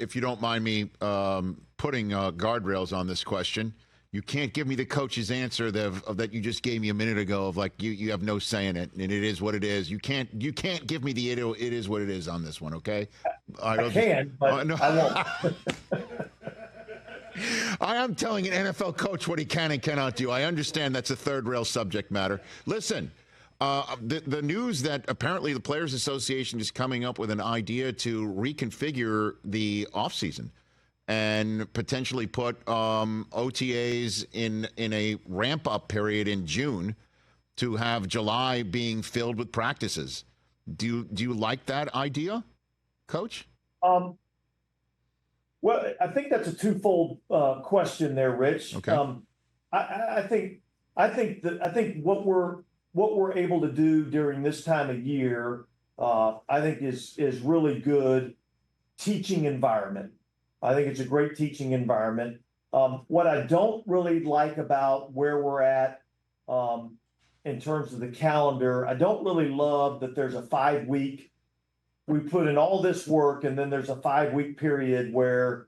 if you don't mind me putting guardrails on this question. You can't give me the coach's answer that you just gave me a minute ago of like you have no say in it and it is what it is. You can't give me the it is what it is on this one, okay? I can, but no. I won't. I am telling an NFL coach what he can and cannot do. I understand that's a third rail subject matter. Listen, the news that apparently the Players Association is coming up with an idea to reconfigure the offseason and potentially put OTAs in a ramp-up period in June to have July being filled with practices. Do you like that idea, Coach? Well, I think that's a twofold question there, Rich. Okay. I think what we're able to do during this time of year, I think is really good teaching environment. I think it's a great teaching environment. What I don't really like about where we're at in terms of the calendar, I don't really love that there's a 5-week. We put in all this work, and then there's a 5-week period where,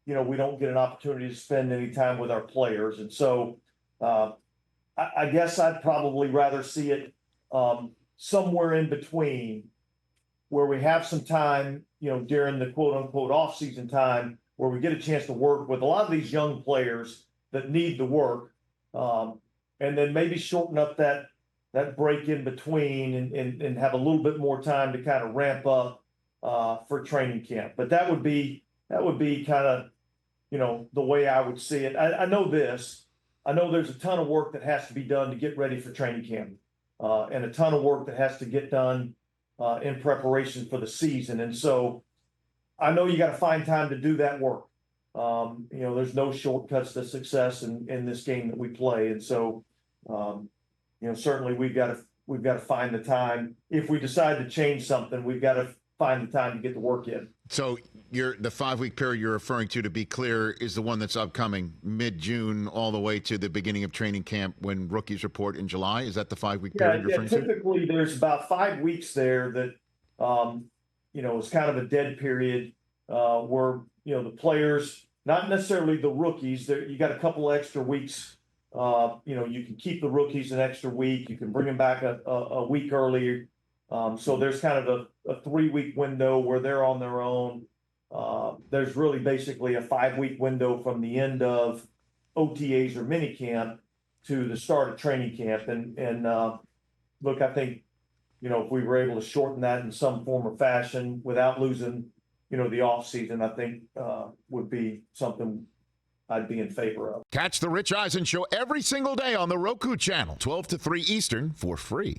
we don't get an opportunity to spend any time with our players. And so I guess I'd probably rather see it somewhere in between where we have some time, during the quote unquote off-season time where we get a chance to work with a lot of these young players that need the work. And then maybe shorten up that break in between and have a little bit more time to kind of ramp up for training camp. But that would be kind of, the way I would see it. I know this. I know there's a ton of work that has to be done to get ready for training camp, and a ton of work that has to get done in preparation for the season. And so I know you got to find time to do that work. There's no shortcuts to success in this game that we play. And so, certainly we've got to find the time. If we decide to change something, we've got to find the time to get the work in. So the 5-week period you're referring to be clear, is the one that's upcoming mid-June all the way to the beginning of training camp when rookies report in July? Is that the 5-week period you're referring to? Typically there's about 5 weeks there that, is kind of a dead period where, the players, not necessarily the rookies, you got a couple extra weeks. You can keep the rookies an extra week. You can bring them back a week earlier. So there's kind of a 3-week window where they're on their own. There's really basically a 5-week window from the end of OTAs or minicamp to the start of training camp. And look, I think, if we were able to shorten that in some form or fashion without losing, the off season, I think would be something I'd be in favor of. Catch the Rich Eisen Show every single day on the Roku channel, 12 to 3 Eastern, for free.